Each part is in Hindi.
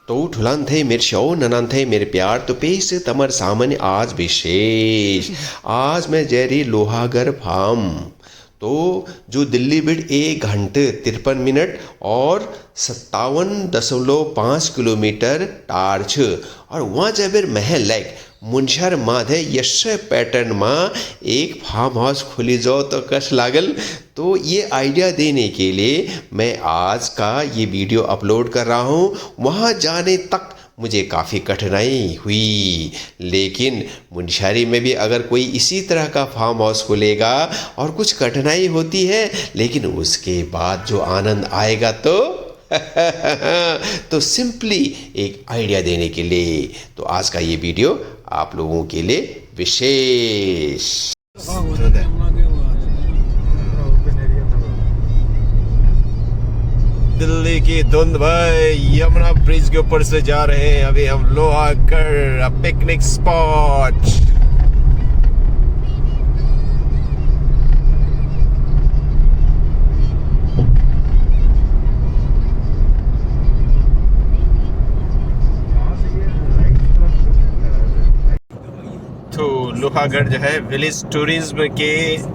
तो ठुलान थे मेरे शो ननान थे मेरे प्यार तो पेश तमर सामने आज विशेष। आज मैं जेरी लोहागर फार्म तो जो दिल्ली बिड 1 घंटे 53 मिनट और 57.5 किलोमीटर टार छ और वहाँ जब महल लाइक मुनशर माधे यश पैटर्न में एक फार्म हाउस खुली जाओ तो कश लागल। तो ये आइडिया देने के लिए मैं आज का ये वीडियो अपलोड कर रहा हूँ। वहाँ जाने तक मुझे काफ़ी कठिनाई हुई, लेकिन मुनस्यारी में भी अगर कोई इसी तरह का फार्म हाउस खुलेगा और कुछ कठिनाई होती है, लेकिन उसके बाद जो आनंद आएगा तो सिंपली एक आइडिया देने के लिए तो आज का ये वीडियो आप लोगों के लिए विशेष। दिल्ली की धुंध भाई, यमुना ब्रिज के ऊपर से जा रहे हैं अभी हम लोहागढ़ पिकनिक स्पॉट। तो लोहागढ़ जो है विलेज टूरिज्म के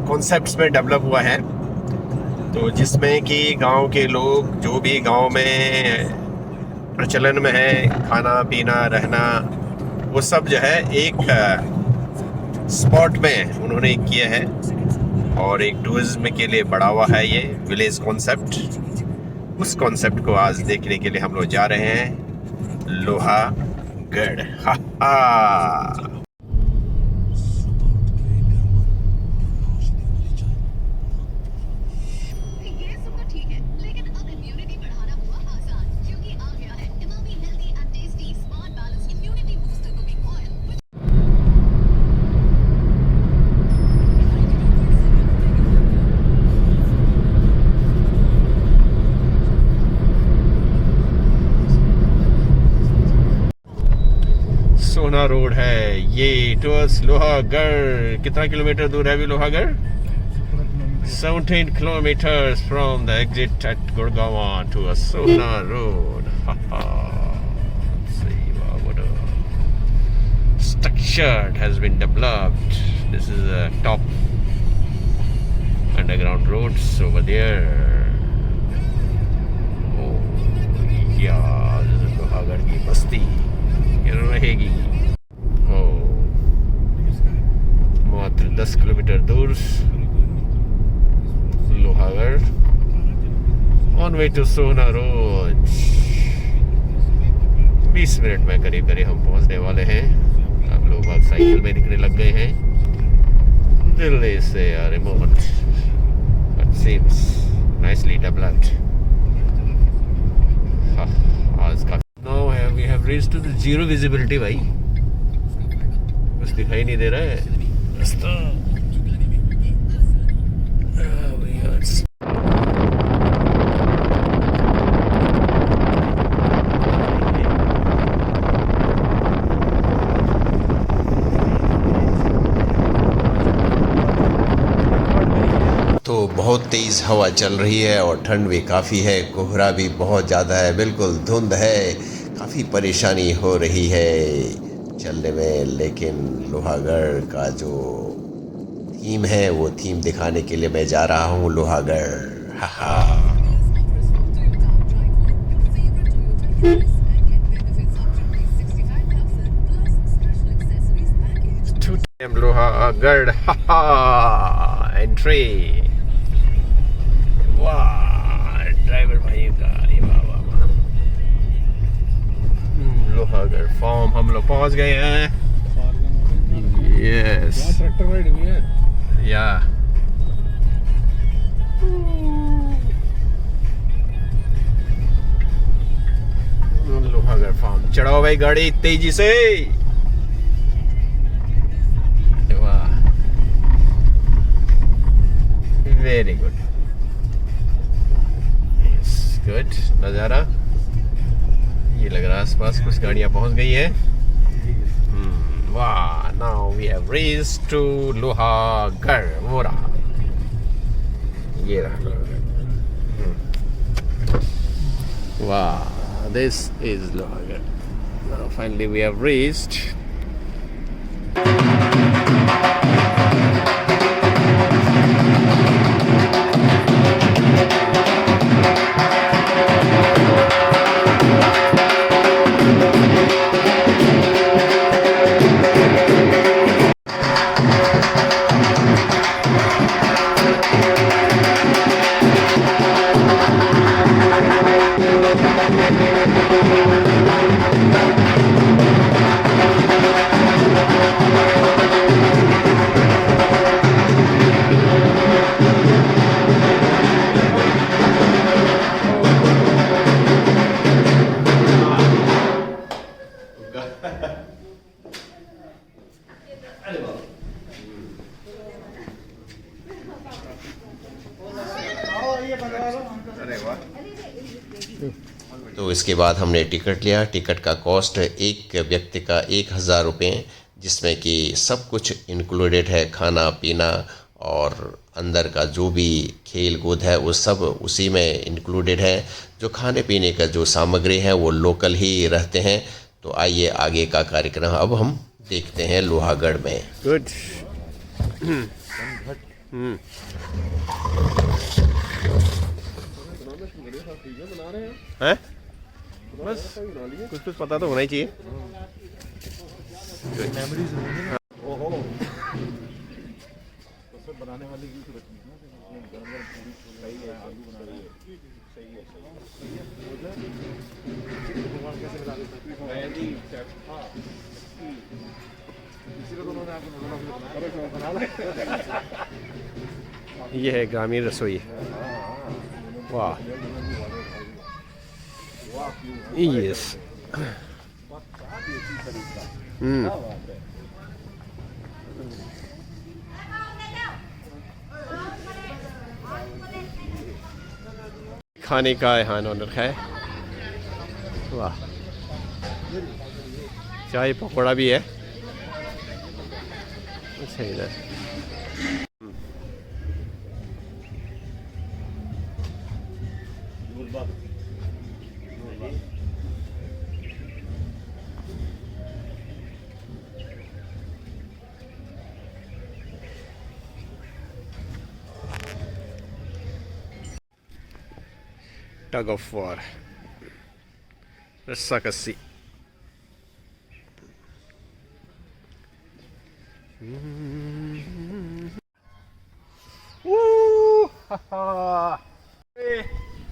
कॉन्सेप्ट्स में डेवलप हुआ है, तो जिसमें कि गांव के लोग जो भी गांव में प्रचलन में है खाना पीना रहना, वो सब जो है एक स्पॉट में उन्होंने किया है और एक टूरिज्म के लिए बढ़ावा है ये विलेज कॉन्सेप्ट। उस कॉन्सेप्ट को आज देखने के लिए हम लोग जा रहे हैं लोहागढ़। हा हा। सोना रोड है ये टुवर्ड्स लोहागढ़। कितना किलोमीटर दूर है अभी Lohagarh? 17 kilometers from the exit at Gurgaon to a Sohna road. See what a structure has been developed. This is a top underground roads over there. Oh yeah, this is Lohagarh की बस्ती रहेगी। मात्र 10 किलोमीटर दूर Lohagarh on way to Sohna road. 20 minute में करीब करीब हम पहुंचने वाले हैं। अब लोग अब साइकिल में निकलने लग गए हैं दिल्ली से। Remote but seems nicely developed. आज का we have reached to the zero visibility भाई, कुछ दिखाई नहीं दे रहा है रास्ता। तो बहुत तेज़ हवा चल रही है और ठंड भी काफ़ी है, कोहरा भी बहुत ज़्यादा है, बिल्कुल धुंध है, काफ़ी परेशानी हो रही है चलने में। लेकिन लोहागढ़ का जो थीम है वो थीम दिखाने के लिए मैं जा रहा हूँ लोहागढ़। हा हा। लोहागढ़ हा हा एंट्री। वाह ड्राइवर भाई का लोहागढ़ फार्म हम लोग पहुंच गए हैं। यस ट्रैक्टर राइड भी है या लोहागढ़ फार्म। चढ़ाओ भाई गाड़ी तेजी से। वाह वेरी गुड गुड नज़ारा ये लग रहा है। आसपास कुछ गाड़ियां पहुंच गई है। वाह now we have reached to Lohagarh. वो रहा ये रहा। वाह This is Lohagarh. Now finally we have reached. तो इसके बाद हमने टिकट लिया। टिकट का कॉस्ट एक व्यक्ति का 1000 रुपये, जिसमें कि सब कुछ इंक्लूडेड है, खाना पीना और अंदर का जो भी खेल कूद है वो सब उसी में इंक्लूडेड है। जो खाने पीने का जो सामग्री है वो लोकल ही रहते हैं। तो आइए आगे का कार्यक्रम अब हम देखते हैं लोहागढ़ में। गुड। हैं? बस कुछ पता तो होना ही चाहिए। बनाने वाले की आलू बना रही है, सही है, ये है ग्रामीण रसोई। वाह, यस। खाने का यहाँ ऑनर है। वाह, चाय पकौड़ा भी है। सही है। टग ऑफ वॉर, रस्साकस्सी।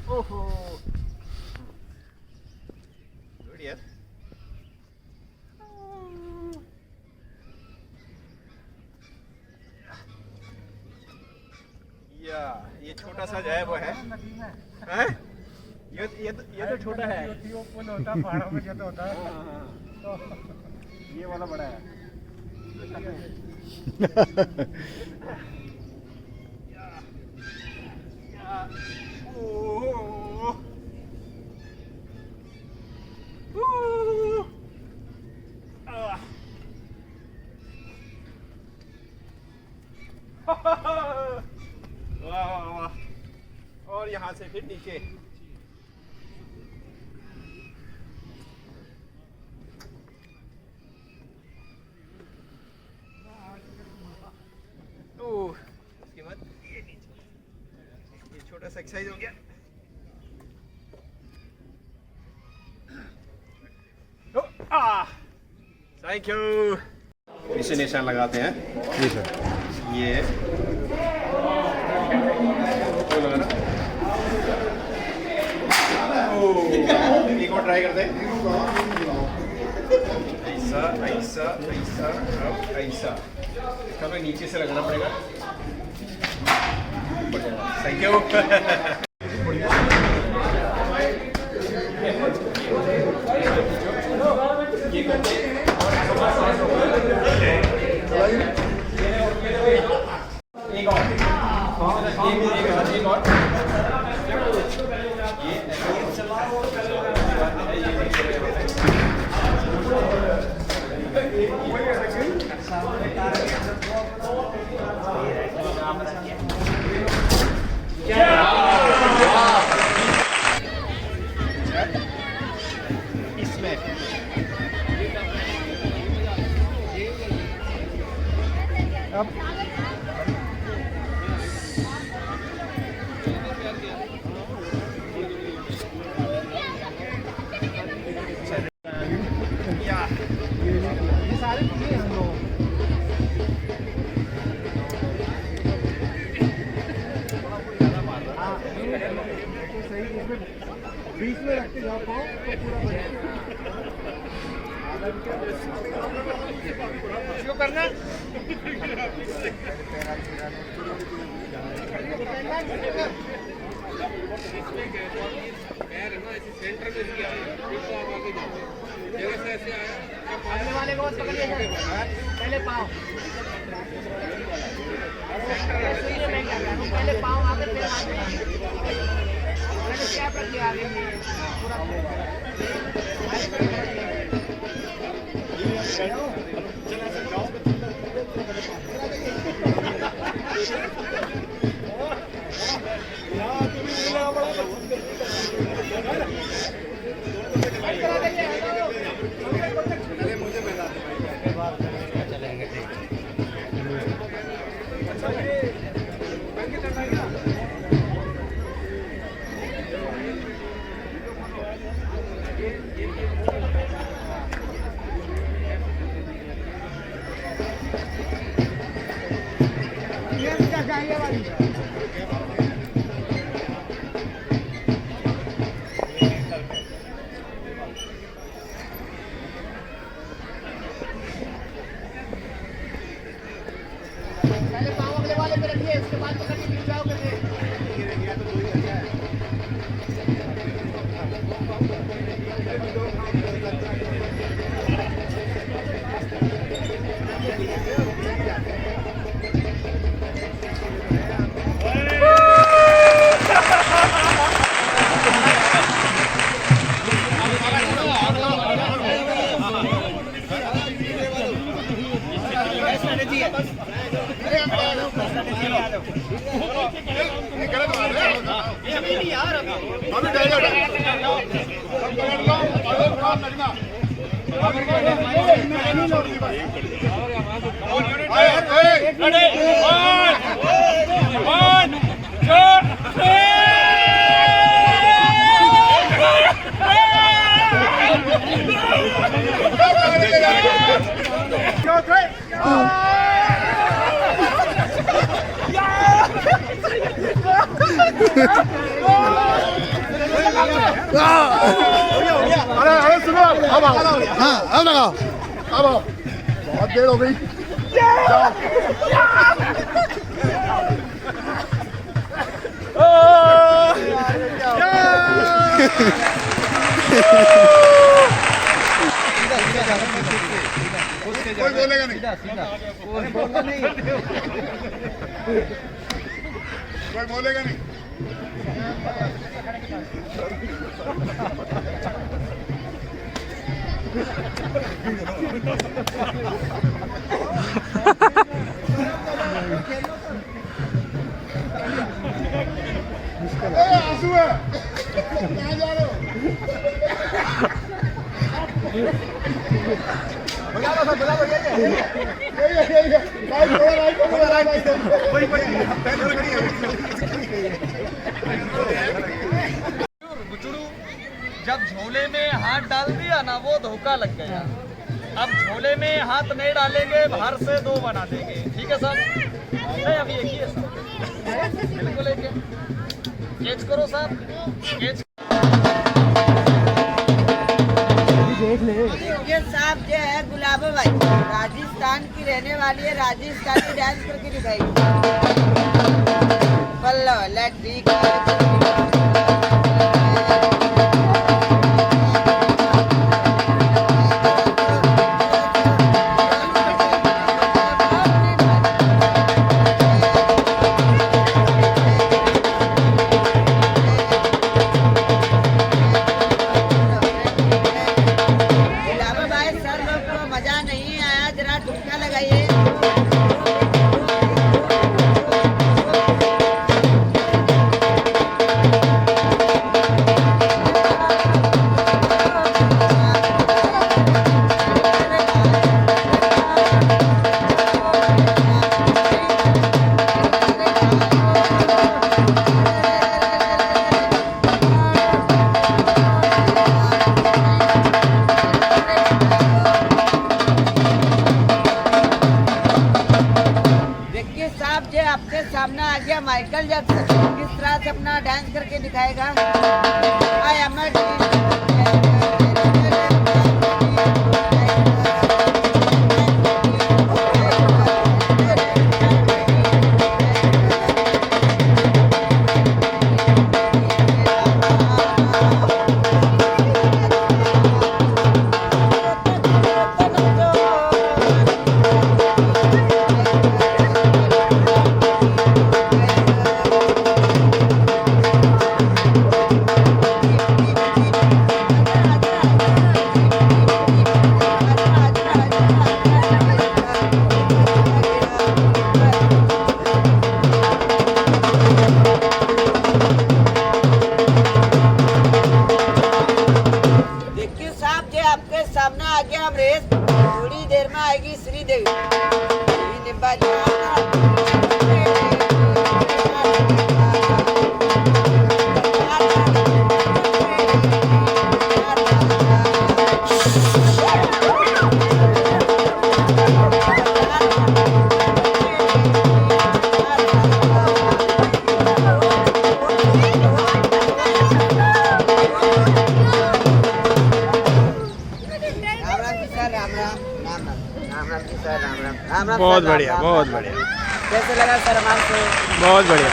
ओहो, गुड यार। या ये छोटा सा जो है वो है, हैं? ये तो छोटा है। पहाड़ों में जो होता है, तो ये वाला बड़ा है। वाह, और यहाँ से फिर नीचे। इसके बाद ये नीचे, ये छोटा सा एक्सरसाइज हो गया। Thank you. इसे निशान लगाते हैं। जी सर। ये एक और ट्राई करते हैं। ऐसा ऐसा ऐसा, अब ऐसा। इसका तो नीचे से लगाना पड़ेगा। Thank you. बीच में रख के जाओ पाओ तो पूरा शुरू करना। सेंटर में इसकी आगे वाले को पकड़िए पहले पाओ पहले पाओ आगे फिर पहले क्या रख लिया आगे पूरा पहले पाँव अगले वाले पे रखिए, उसके बाद पकड़ के गिर जाओगे। अरे सुनो, अब आओ। हाँ, अब लगाओ। अब आओ। बहुत देर हो गई। कोई बोलेगा नहीं। कोई बोलेगा नहीं। आंसू है, कहाँ जा रहे हो? जब झोले में हाथ डाल दिया ना, वो धोखा लग गया। अब झोले में हाथ नहीं डालेंगे, बाहर से दो बना देंगे। ठीक है सर? नहीं, अभी एक ही है सर। बिल्कुल एक है। कैच करो सर, कैच। ये साहब जो है गुलाबो भाई, राजस्थान की रहने वाली है, राजस्थानी डांस करके दिखाई। पल्लव ठीक है। मजा नहीं आया, जरा ठुमका लगाइए। देखिए माइकल जैक्सन किस तरह से अपना डांस करके दिखाएगा। आई एम आपके सामने आ गया हम रेस, थोड़ी देर में आएगी श्रीदेवी। बहुत बढ़िया, बहुत बढ़िया। कैसे लगा सर हमारे से? बहुत बढ़िया।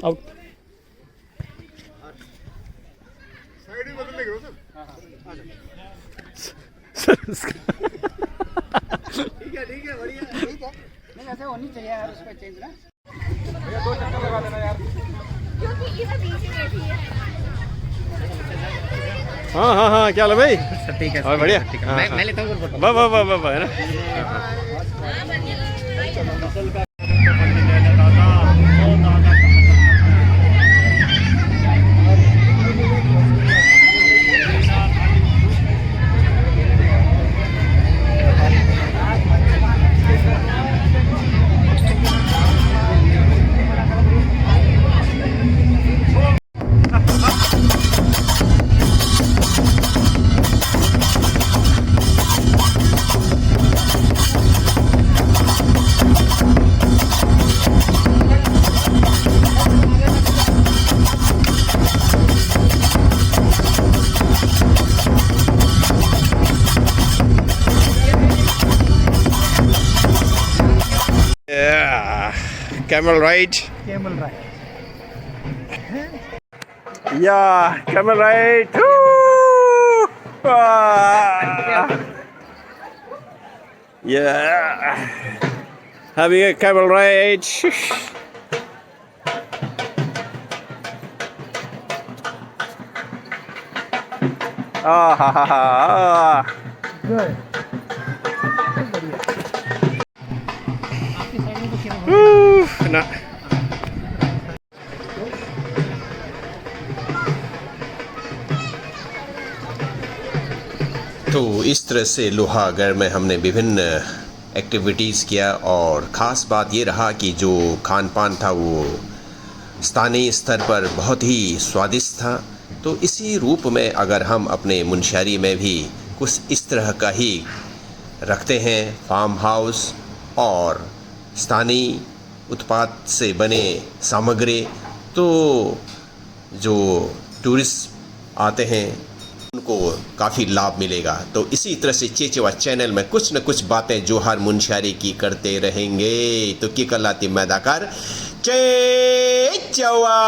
आउट। साइड ही बदलने करो सर। ठीक है बढ़िया। ठीक है नहीं ऐसे होनी चाहिए यार, उस पे चेंज ना। भैया 2 चक्कर लगा देना यार, क्योंकि इधर बीच में बैठी है। हाँ क्या लो भाई। ठीक है और बढ़िया। मैं लेता हूँ वाह है ना। Camel ride. Camel ride. Yeah, camel ride. Woo! Ah. Yeah, having a camel ride. Good. ना तो इस तरह से लोहागढ़ में हमने विभिन्न एक्टिविटीज़ किया और ख़ास बात ये रहा कि जो खान पान था वो स्थानीय स्तर पर बहुत ही स्वादिष्ट था। तो इसी रूप में अगर हम अपने मुनस्यारी में भी कुछ इस तरह का ही रखते हैं फार्म हाउस और स्थानीय उत्पाद से बने सामग्री, तो जो टूरिस्ट आते हैं उनको काफ़ी लाभ मिलेगा। तो इसी तरह से चेचवा चैनल में कुछ न कुछ बातें जोहार मुनस्यारी की करते रहेंगे। तो की कलाती मैदाकार चेचवा